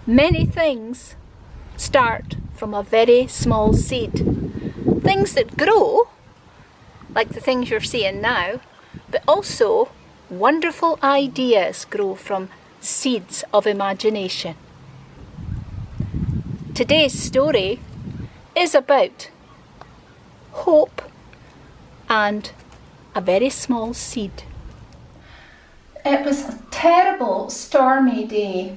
Many things start from a very small seed. Things that grow, like the things you're seeing now, but also wonderful ideas grow from seeds of imagination. Today's story is about hope and a very small seed. It was a terrible stormy day,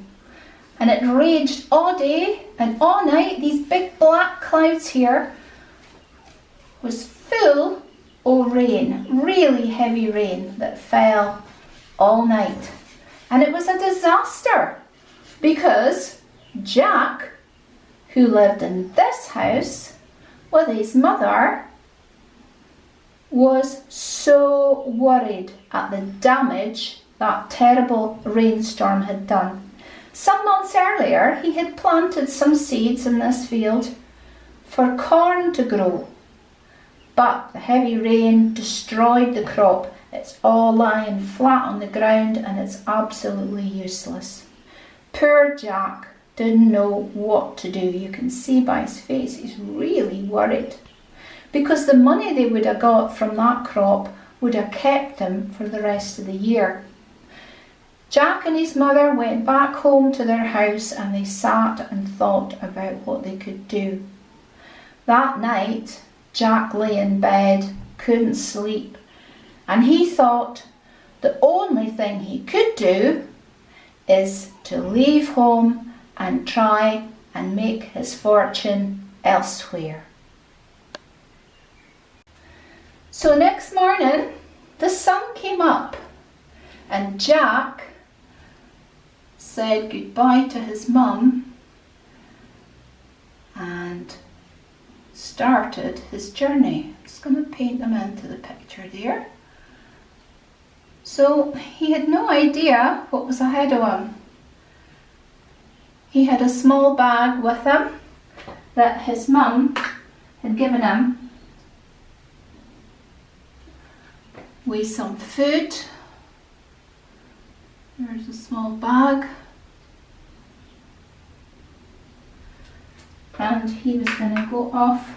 and it raged all day and all night. These big black clouds here was full of rain, really heavy rain that fell all night. And it was a disaster because Jack, who lived in this house with his mother, was so worried at the damage that terrible rainstorm had done. Some months earlier, he had planted some seeds in this field for corn to grow, but the heavy rain destroyed the crop. It's all lying flat on the ground and it's absolutely useless. Poor Jack didn't know what to do. You can see by his face he's really worried, because the money they would have got from that crop would have kept them for the rest of the year. Jack and his mother went back home to their house and they sat and thought about what they could do. That night, Jack lay in bed, couldn't sleep, and he thought the only thing he could do is to leave home and try and make his fortune elsewhere. So next morning, the sun came up and Jack said goodbye to his mum and started his journey. I'm just going to paint them into the picture there. So he had no idea what was ahead of him. He had a small bag with him that his mum had given him with some food. There's a small bag. And he was going to go off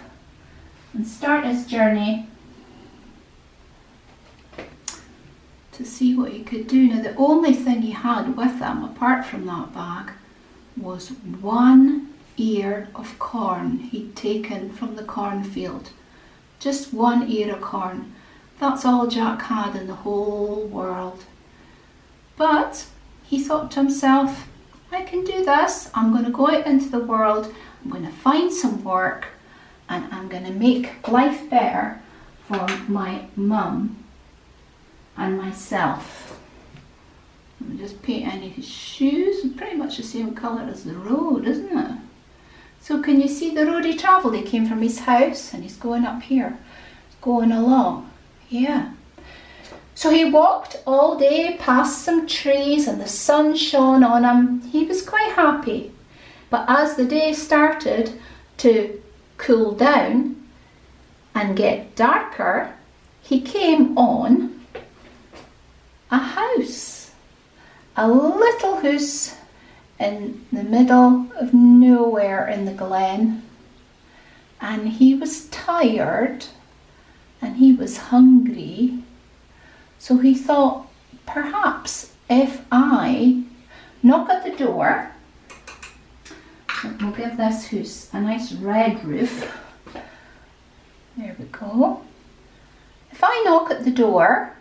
and start his journey to see what he could do. Now, the only thing he had with him, apart from that bag, was one ear of corn he'd taken from the cornfield. Just one ear of corn. That's all Jack had in the whole world. But he thought to himself, I can do this. I'm going to go out into the world. I'm going to find some work and I'm going to make life better for my mum and myself. Let me just paint in his shoes. Pretty much the same colour as the road, isn't it? So can you see the road he travelled? He came from his house and he's going up here. He's going along. Yeah. So he walked all day past some trees and the sun shone on him. He was quite happy. But as the day started to cool down and get darker, he came on a house. A little house in the middle of nowhere in the glen. And he was tired and he was hungry. So he thought, perhaps if I knock at the door, we'll give this house a nice red roof. There we go. If I knock at the door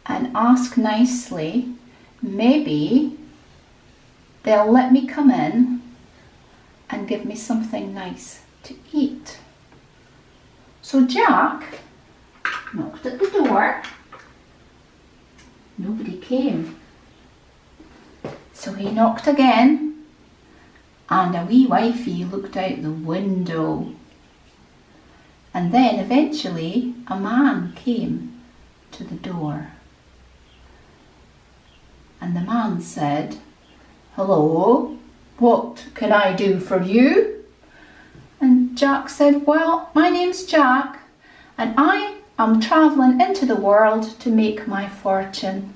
and ask nicely, maybe they'll let me come in and give me something nice to eat. So Jack knocked at the door. Nobody came. So he knocked again, and a wee wifey looked out the window. And then eventually a man came to the door. And the man said, "Hello, what can I do for you?" And Jack said, "Well, my name's Jack and I am travelling into the world to make my fortune.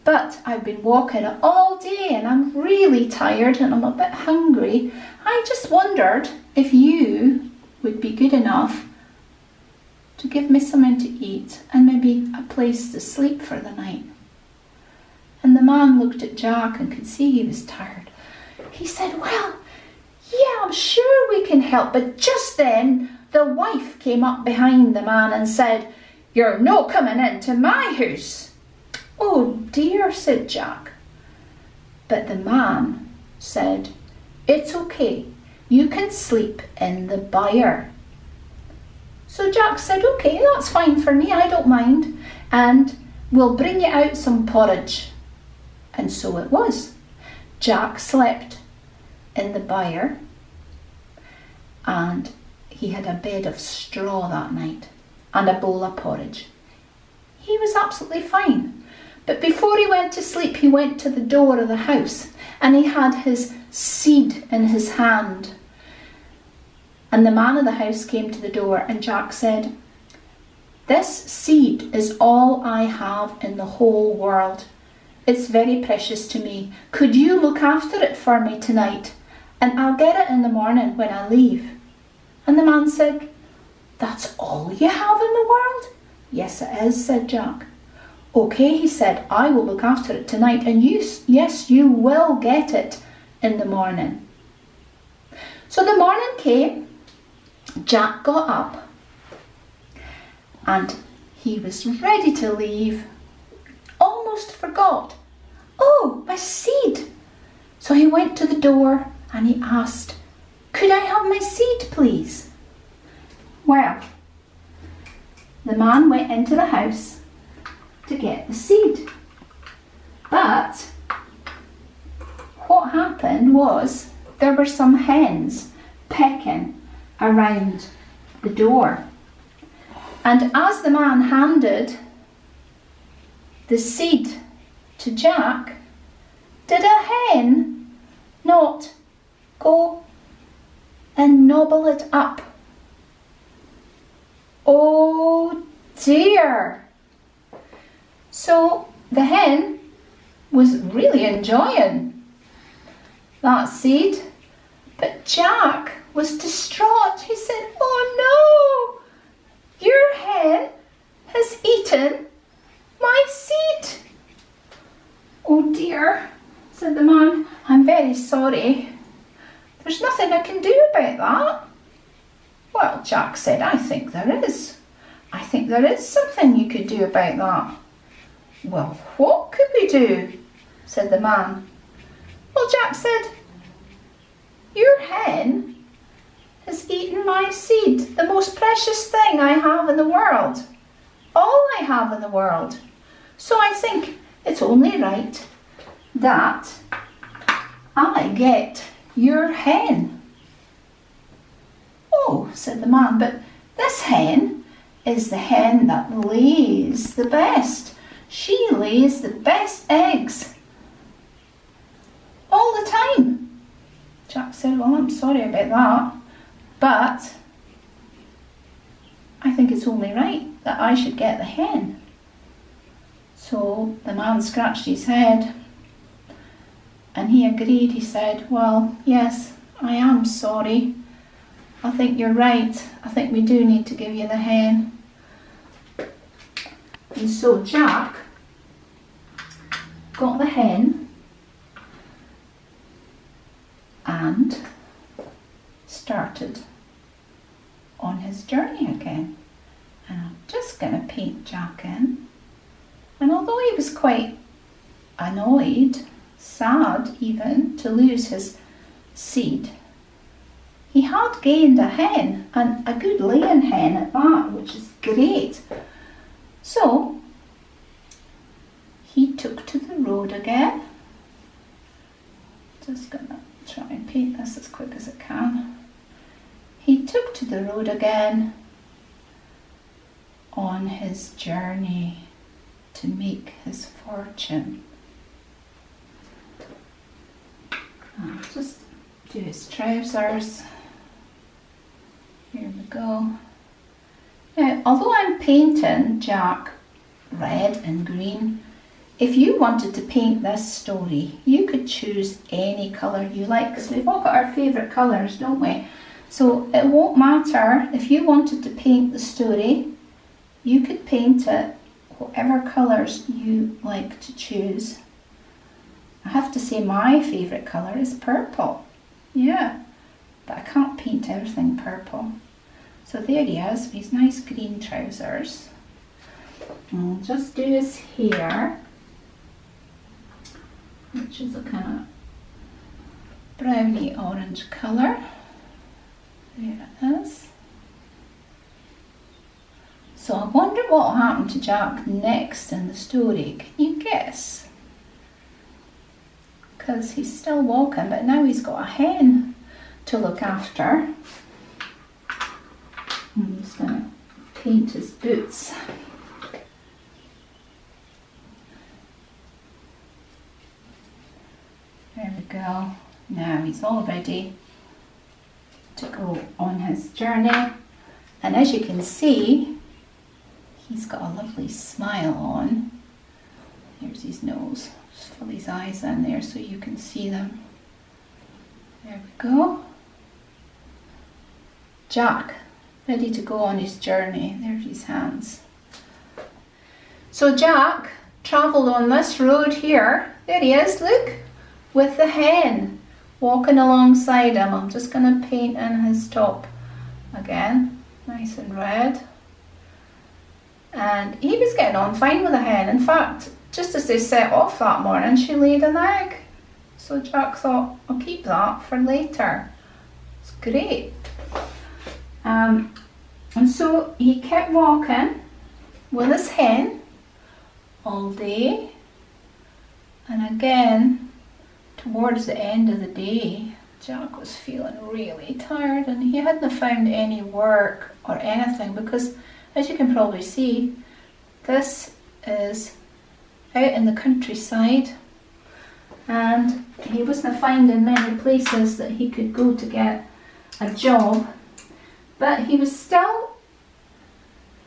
but I've been walking all day and I'm really tired and I'm a bit hungry. I just wondered if you would be good enough to give me something to eat and maybe a place to sleep for the night. And the man looked at Jack and could see he was tired. He said, well, yeah, I'm sure we can help. But just then, the wife came up behind the man and said, you're no coming into my house. Oh dear, said Jack. But the man said, it's okay. You can sleep in the byre. So Jack said, okay, that's fine for me, I don't mind, and we'll bring you out some porridge. And so it was. Jack slept in the byre and he had a bed of straw that night and a bowl of porridge. He was absolutely fine. But before he went to sleep, he went to the door of the house and he had his seed in his hand. And the man of the house came to the door and Jack said, this seed is all I have in the whole world. It's very precious to me. Could you look after it for me tonight? And I'll get it in the morning when I leave. And the man said, that's all you have in the world? Yes, it is, said Jack. Okay, he said, I will look after it tonight and yes, you will get it in the morning. So the morning came. Jack got up and he was ready to leave. Almost forgot. Oh, my seed. So he went to the door and he asked, could I have my seed, please? Well, the man went into the house to get the seed. But what happened was there were some hens pecking around the door. And as the man handed the seed to Jack, did a hen not go and nobble it up? Oh dear! So the hen was really enjoying that seed, but Jack was distraught. He said, oh no, your hen has eaten my seed. Oh dear, said the man, I'm very sorry. There's nothing I can do about that. Well, Jack said, I think there is. I think there is something you could do about that. Well, what could we do? Said the man. Well, Jack said, your hen has eaten my seed, the most precious thing I have in the world. All I have in the world. So I think it's only right that I get your hen. Oh, said the man, but this hen is the hen that lays the best. She lays the best eggs all the time. Jack said, well, I'm sorry about that, but I think it's only right that I should get the hen. So the man scratched his head and he agreed. He said, well, yes, I am sorry. I think you're right. I think we do need to give you the hen. And so Jack got the hen and started on his journey again. And I'm just going to paint Jack in. And although he was quite annoyed, sad even, to lose his seed, he had gained a hen, and a good laying hen at that, which is great. So he took to the road again. Just going to try and paint this as quick as I can. He took to the road again on his journey to make his fortune. I'll just do his trousers. Here we go. Now, although I'm painting Jack red and green, if you wanted to paint this story, you could choose any colour you like, because we've all got our favourite colours, don't we? So it won't matter. If you wanted to paint the story, you could paint it whatever colours you like to choose. I have to say my favourite colour is purple. Yeah, but I can't paint everything purple. So there he is with his nice green trousers. And I'll just do his hair, which is a kind of browny orange colour. There it is. So I wonder what will happen to Jack next in the story. Can you guess? Because he's still walking, but now he's got a hen to look after. I'm just going to paint his boots. There we go. Now he's all ready to go on his journey. And as you can see, he's got a lovely smile on. Here's his nose. Just fill his eyes in there so you can see them. There we go. Jack, ready to go on his journey. There's his hands. So Jack travelled on this road here. There he is, look, with the hen walking alongside him. I'm just going to paint in his top again, nice and red. And he was getting on fine with the hen. In fact, just as they set off that morning, she laid an egg. So Jack thought, I'll keep that for later. It's great. And so he kept walking with his hen all day. And again, towards the end of the day, Jack was feeling really tired, and he hadn't found any work or anything because, as you can probably see, this is out in the countryside, and he wasn't finding many places that he could go to get a job, but he was still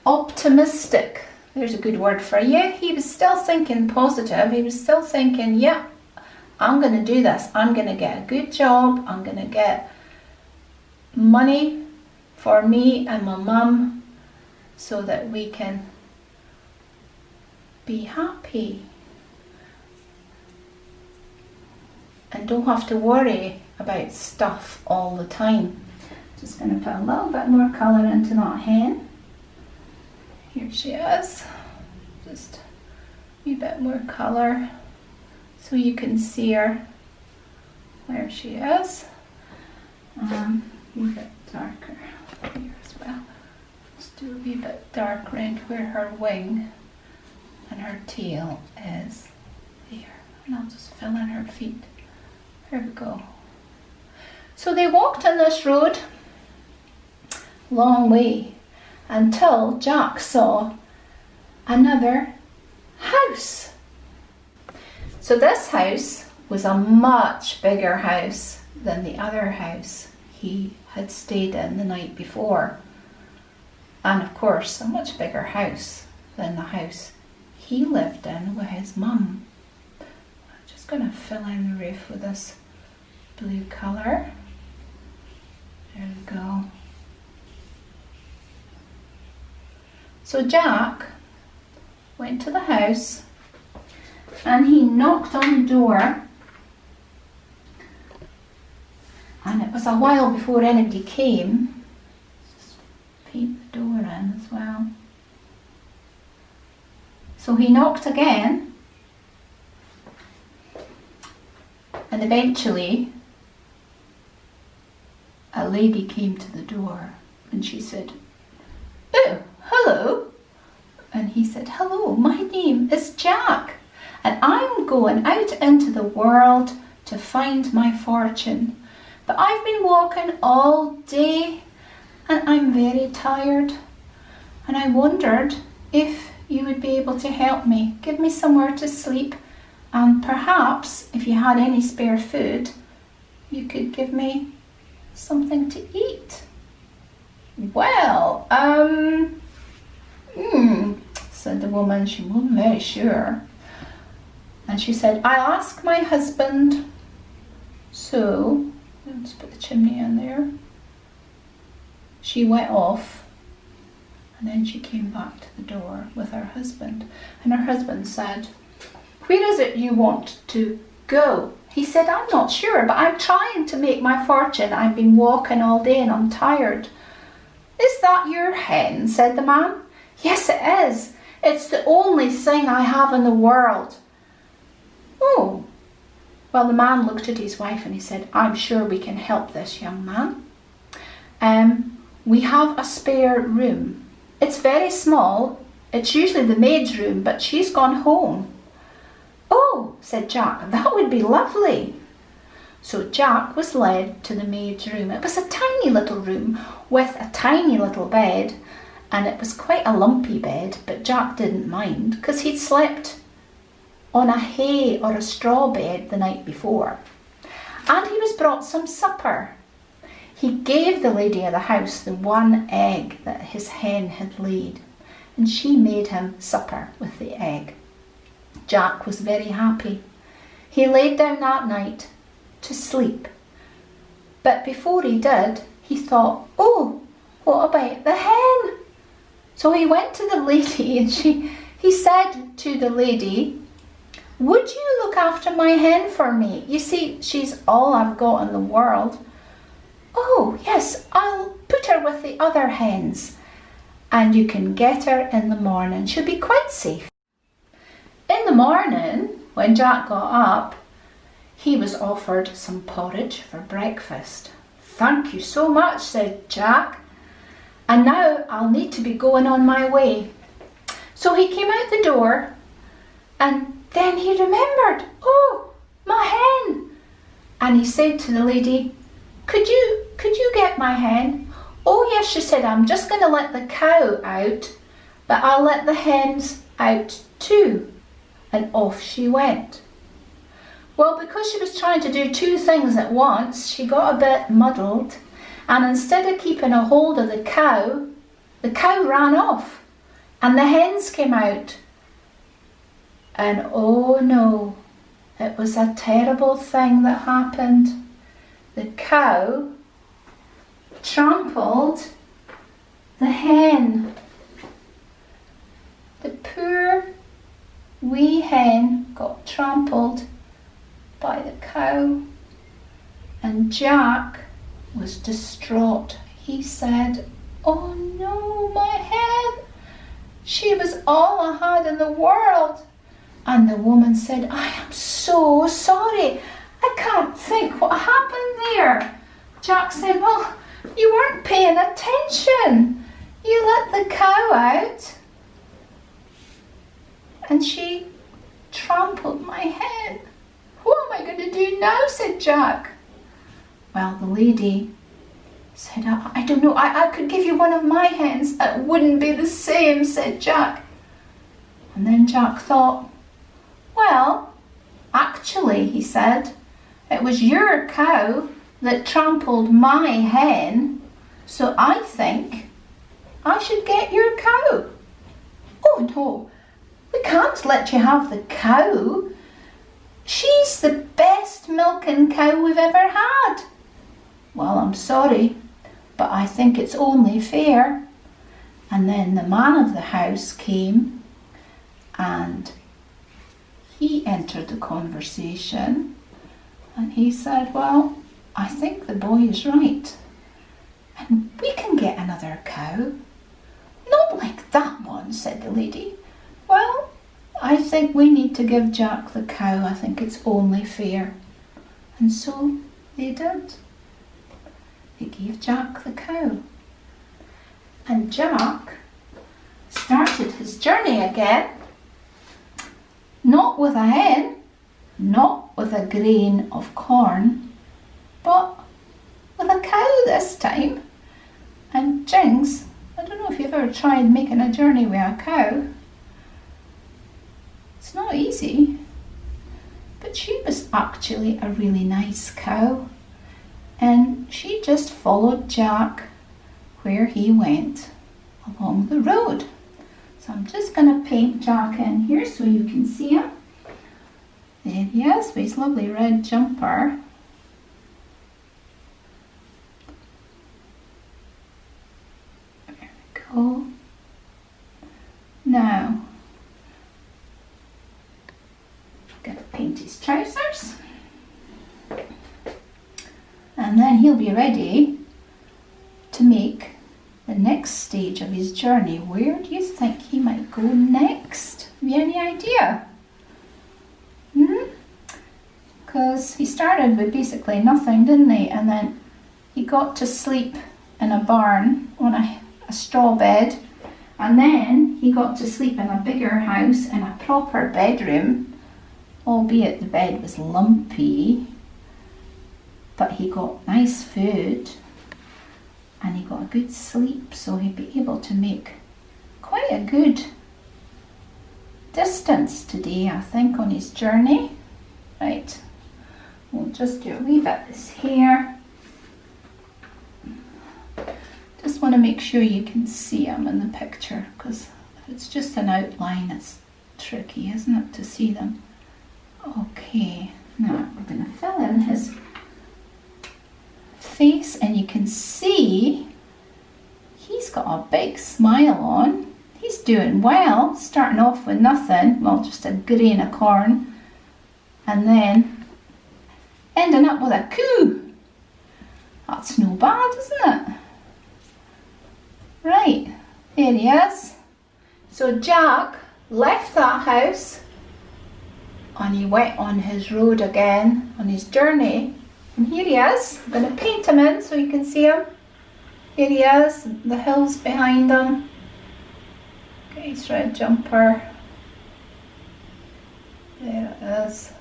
optimistic. There's a good word for you. He was still thinking positive. He was still thinking, yeah, I'm going to do this. I'm going to get a good job. I'm going to get money for me and my mum so that we can be happy and don't have to worry about stuff all the time. Just going to put a little bit more colour into that hen. Here she is. Just a wee bit more colour so you can see her. There she is. A wee bit darker here as well. Let's do a wee bit dark red where her wing and her tail is there. And I'll just fill in her feet. There we go. So they walked on this road long way until Jack saw another house. So this house was a much bigger house than the other house he had stayed in the night before. And of course, a much bigger house than the house he lived in with his mum. I'm just going to fill in the roof with this blue colour. There we go. So Jack went to the house and he knocked on the door, and it was a while before anybody came. Just paint the door in as well. So he knocked again, and eventually a lady came to the door and she said, "Oh, hello." And he said, "Hello, my name is Jack, and I'm going out into the world to find my fortune. But I've been walking all day and I'm very tired, and I wondered if you would be able to help me, give me somewhere to sleep, and perhaps if you had any spare food, you could give me something to eat." "Well, said the woman. She wasn't very sure. And she said, I'll ask my husband. So, let's put the chimney in there. She went off, and then she came back to the door with her husband. And her husband said, where is it you want to go? He said, I'm not sure, but I'm trying to make my fortune. I've been walking all day and I'm tired. Is that your hen? Said the man. Yes, it is. It's the only thing I have in the world. Oh. Well, the man looked at his wife and he said, I'm sure we can help this young man. We have a spare room. It's very small. It's usually the maid's room, but she's gone home. Oh, said Jack, that would be lovely. So Jack was led to the maid's room. It was a tiny little room with a tiny little bed, and it was quite a lumpy bed, but Jack didn't mind because he'd slept on a hay or a straw bed the night before. And he was brought some supper. He gave the lady of the house the one egg that his hen had laid, and she made him supper with the egg. Jack was very happy. He laid down that night to sleep. But before he did, he thought, oh, what about the hen? So he went to the lady and he said to the lady, would you look after my hen for me? You see, she's all I've got in the world. Oh, yes, I'll put her with the other hens. And you can get her in the morning. She'll be quite safe. In the morning, when Jack got up, he was offered some porridge for breakfast. Thank you so much, said Jack. And now I'll need to be going on my way. So he came out the door and then he remembered, oh, my hen. And he said to the lady, could you get my hen? Oh yes, she said, I'm just going to let the cow out, but I'll let the hens out too. And off she went. Well, because she was trying to do two things at once, she got a bit muddled, and instead of keeping a hold of the cow ran off, and the hens came out. And oh no, it was a terrible thing that happened. The cow trampled the hen. The poor wee hen got trampled by the cow, and Jack was distraught. He said, oh no, my hen, she was all I had in the world. And the woman said, I am so sorry, I can't think what happened there. Jack said, well, you weren't paying attention. You let the cow out and she trampled my hen. What am I going to do now? Said Jack. Well, the lady said, I don't know, I could give you one of my hens. It wouldn't be the same, said Jack. And then Jack thought, well, actually, he said, it was your cow that trampled my hen, so I think I should get your cow. Oh no, we can't let you have the cow. She's the best milking cow we've ever had. Well, I'm sorry, but I think it's only fair. And then the man of the house came and he entered the conversation and he said, well, I think the boy is right and we can get another cow. Not like that one, said the lady. Well, I think we need to give Jack the cow. I think it's only fair. And so they did. They gave Jack the cow. And Jack started his journey again, not with a hen, not with a grain of corn, but with a cow this time. And Jinx, I don't know if you've ever tried making a journey with a cow. It's not easy, but she was actually a really nice cow, and she just followed Jack where he went along the road. So I'm just going to paint Jack in here so you can see him. There he is with his lovely red jumper. There we go. Now, I'm going to paint his trousers. And then he'll be ready to make the next stage of his journey. Where do you think he might go next? Have you any idea? Because he started with basically nothing, didn't he? And then he got to sleep in a barn on a straw bed. And then he got to sleep in a bigger house in a proper bedroom, albeit the bed was lumpy. But he got nice food and he got a good sleep, so he'd be able to make quite a good distance today, I think, on his journey. Right, we'll just do a wee bit of this hair. Just want to make sure you can see him in the picture, because if it's just an outline, it's tricky, isn't it, to see them? Okay, now we're going to fill in his face, and you can see he's got a big smile on. He's doing well, starting off with nothing, well, just a grain of corn, and then ending up with a coo. That's no bad, isn't it? Right, there he is. So Jack left that house and he went on his road again, on his journey. And here he is. I'm going to paint him in so you can see him. Here he is, the hills behind him. Okay, his red jumper. There it is.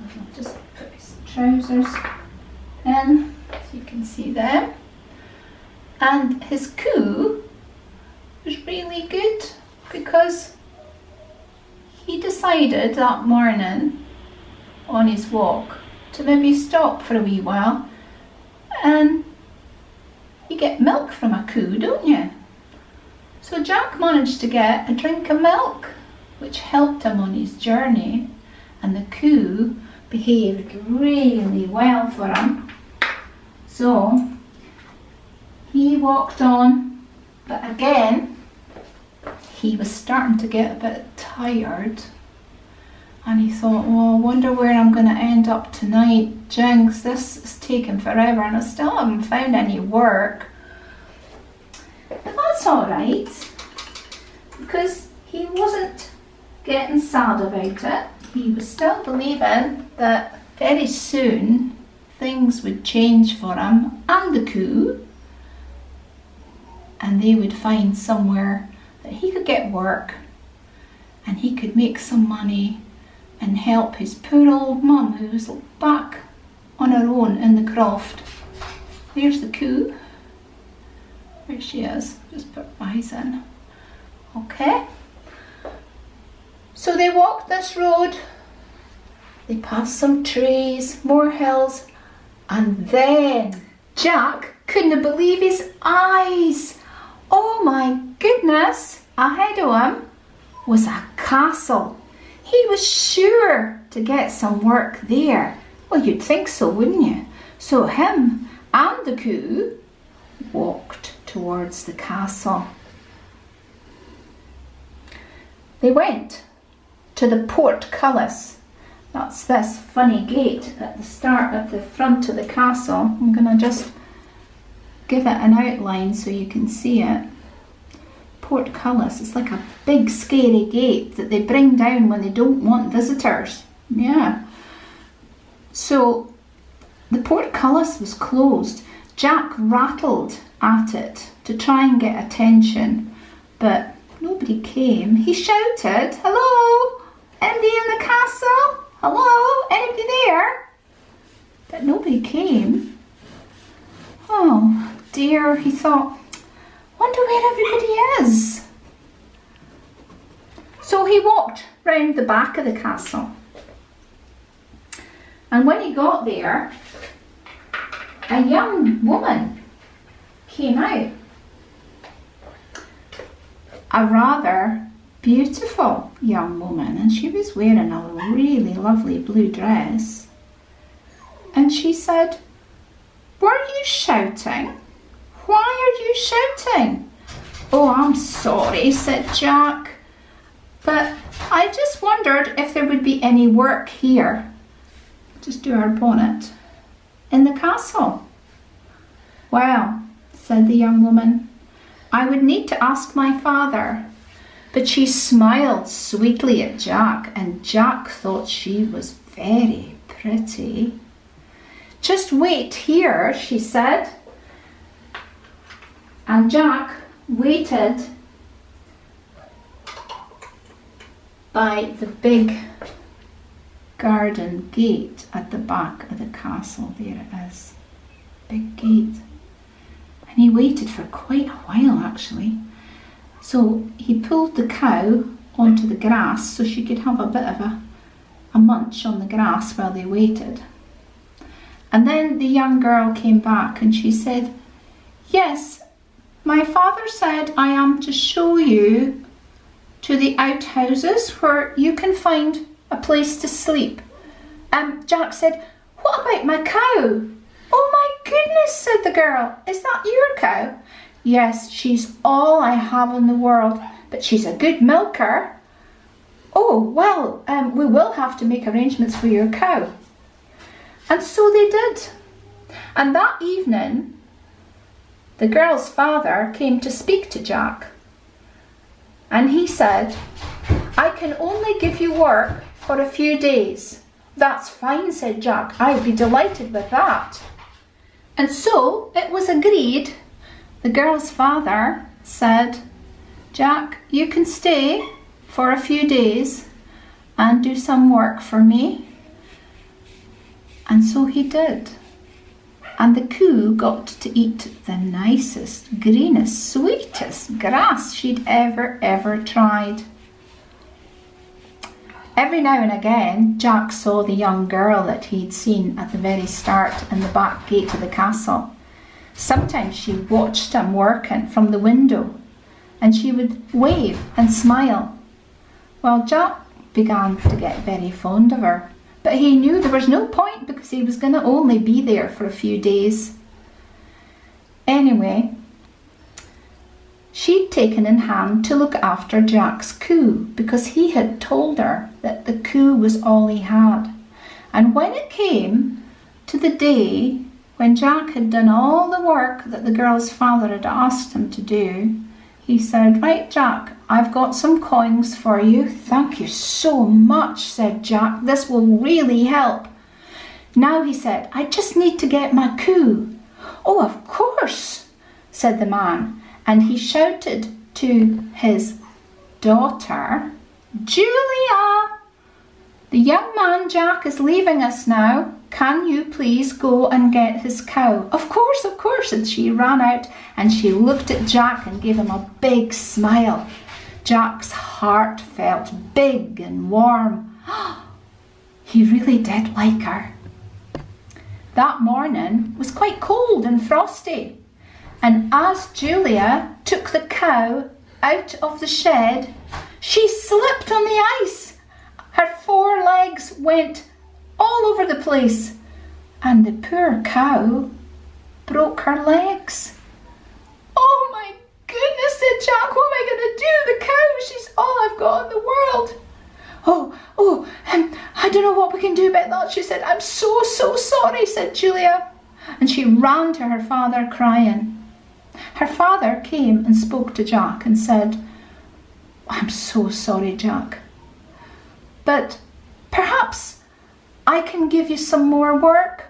I'll just put his trousers in so you can see them. And his coo was really good because he decided that morning on his walk to maybe stop for a wee while, and you get milk from a coo, don't you? So Jack managed to get a drink of milk, which helped him on his journey, and the coo behaved really well for him. So he walked on, but again he was starting to get a bit tired. And he thought, well, I wonder where I'm going to end up tonight. Jinx, this is taking forever and I still haven't found any work. But that's alright, because he wasn't getting sad about it. He was still believing that very soon things would change for him and the coo, and they would find somewhere that he could get work and he could make some money and help his poor old mum, who was back on her own in the croft. There's the coo. There she is. Just put eyes in. Okay. So they walked this road. They passed some trees, more hills, and then Jack couldn't believe his eyes. Oh my goodness! Ahead of him was a castle. He was sure to get some work there. Well, you'd think so, wouldn't you? So him and the coo walked towards the castle. They went to the portcullis. That's this funny gate at the start of the front of the castle. I'm going to just give it an outline so you can see it. Portcullis, it's like a big scary gate that they bring down when they don't want visitors. Yeah. So the portcullis was closed. Jack rattled at it to try and get attention, but nobody came. He shouted, "Hello? Anybody in the castle? Hello? Anybody there?" But nobody came. Oh dear, he thought, wonder where everybody is. So he walked round the back of the castle. And when he got there, a young woman came out. A rather beautiful young woman, and she was wearing a really lovely blue dress. And she said, "Were you shouting? Why are you shouting?" "Oh, I'm sorry," said Jack, "but I just wondered if there would be any work here." Just do her bonnet. "In the castle?" "Well," said the young woman, "I would need to ask my father." But she smiled sweetly at Jack, and Jack thought she was very pretty. "Just wait here," she said. And Jack waited by the big garden gate at the back of the castle. There it is, big gate. And he waited for quite a while, actually. So he pulled the cow onto the grass so she could have a bit of a munch on the grass while they waited. And then the young girl came back and she said, "Yes, my father said I am to show you to the outhouses where you can find a place to sleep." Jack said, "What about my cow?" "Oh my goodness," said the girl, "is that your cow?" "Yes, she's all I have in the world, but she's a good milker." "Oh, well, we will have to make arrangements for your cow." And so they did. And that evening, the girl's father came to speak to Jack. And he said, "I can only give you work for a few days." "That's fine," said Jack. "I'd be delighted with that." And so it was agreed. The girl's father said, "Jack, you can stay for a few days and do some work for me." And so he did. And the cow got to eat the nicest, greenest, sweetest grass she'd ever tried. Every now and again, Jack saw the young girl that he'd seen at the very start in the back gate of the castle. Sometimes she watched him working from the window, and she would wave and smile. Well, Jack began to get very fond of her, but he knew there was no point because he was going to only be there for a few days. Anyway, she'd taken in hand to look after Jack's cow because he had told her that the cow was all he had. And when it came to the day when Jack had done all the work that the girl's father had asked him to do, he said, "Right, Jack, I've got some coins for you." "Thank you so much," said Jack. "This will really help." "Now," he said, "I just need to get my cow." "Oh, of course," said the man. And he shouted to his daughter, "Julia, the young man Jack is leaving us now. Can you please go and get his cow?" Of course," and she ran out and she looked at Jack and gave him a big smile. Jack's heart felt big and warm. He really did like her. That morning was quite cold and frosty, and as Julia took the cow out of the shed, she slipped on the ice. Her 4 legs went all over the place, and the poor cow broke her legs. "Oh my goodness," said Jack, "what am I going to do? The cow, she's all I've got in the world." I don't know what we can do about that," she said. "I'm so sorry," said Julia. And she ran to her father crying. Her father came and spoke to Jack and said, "I'm so sorry, Jack, but perhaps I can give you some more work."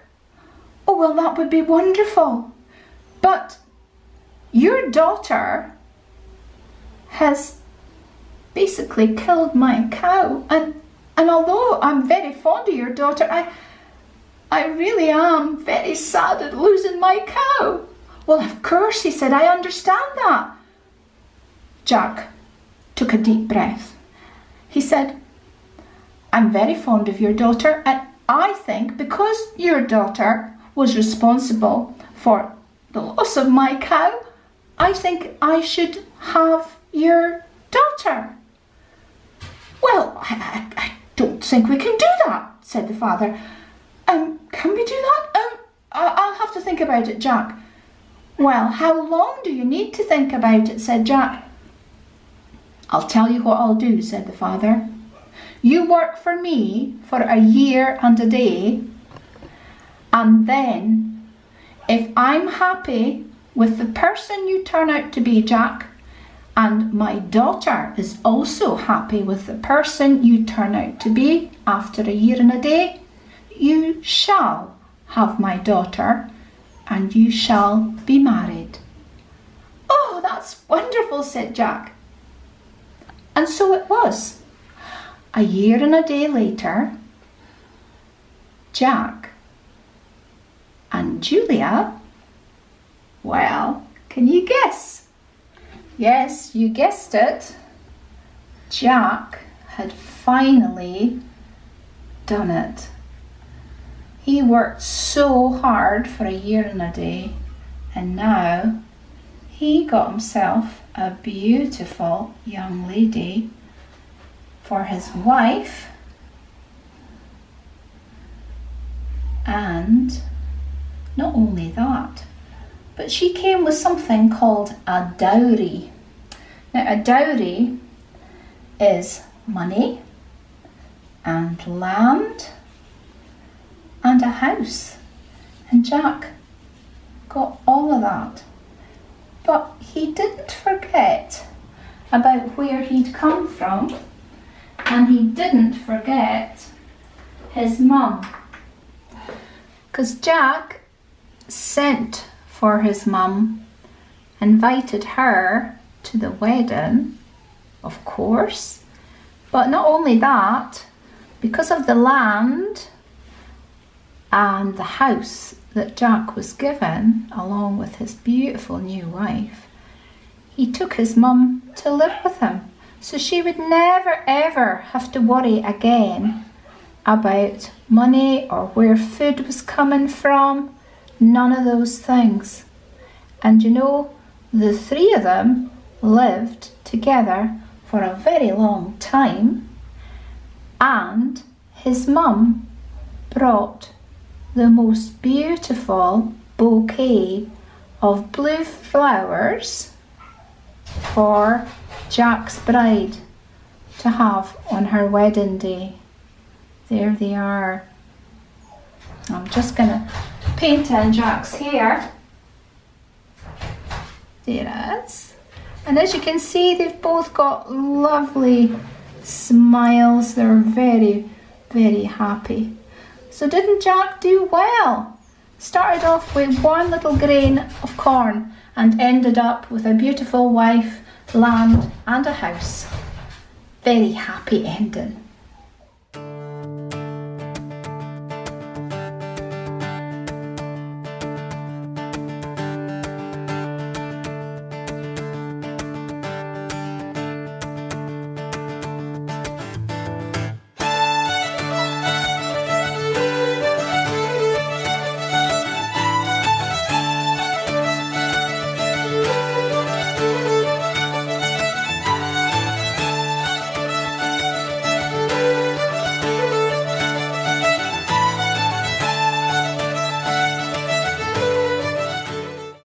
"Oh, well, that would be wonderful. But your daughter has basically killed my cow, and although I'm very fond of your daughter, I really am very sad at losing my cow." "Well, of course," he said, "I understand that." Jack took a deep breath. He said, "I'm very fond of your daughter, and I think because your daughter was responsible for the loss of my cow, I think I should have your daughter." Well, I don't think we can do that, said the father. Can we do that? I'll have to think about it, Jack. Well, how long do you need to think about it, said Jack. I'll tell you what I'll do, said the father. You work for me for a year and a day, and then if I'm happy with the person you turn out to be, Jack, and my daughter is also happy with the person you turn out to be after a year and a day, you shall have my daughter and you shall be married. Oh, that's wonderful, said Jack. And so it was. A year and a day later, Jack and Julia, well, can you guess? Yes, you guessed it. Jack had finally done it. He worked so hard for a year and a day, and now he got himself a beautiful young lady for his wife, and not only that, but she came with something called a dowry. Now, a dowry is money and land and a house, and Jack got all of that. But he didn't forget about where he'd come from, and he didn't forget his mum, because Jack sent for his mum, invited her to the wedding, of course. But not only that, because of the land and the house that Jack was given, along with his beautiful new wife, he took his mum to live with him. So she would never ever have to worry again about money or where food was coming from. None of those things. And you know, the three of them lived together for a very long time, and his mum brought the most beautiful bouquet of blue flowers for Jack's bride to have on her wedding day. There they are. I'm just going to paint in Jack's hair. There it is. And as you can see, they've both got lovely smiles. They're very, very happy. So didn't Jack do well? Started off with one little grain of corn and ended up with a beautiful wife, land and a house. Very happy ending.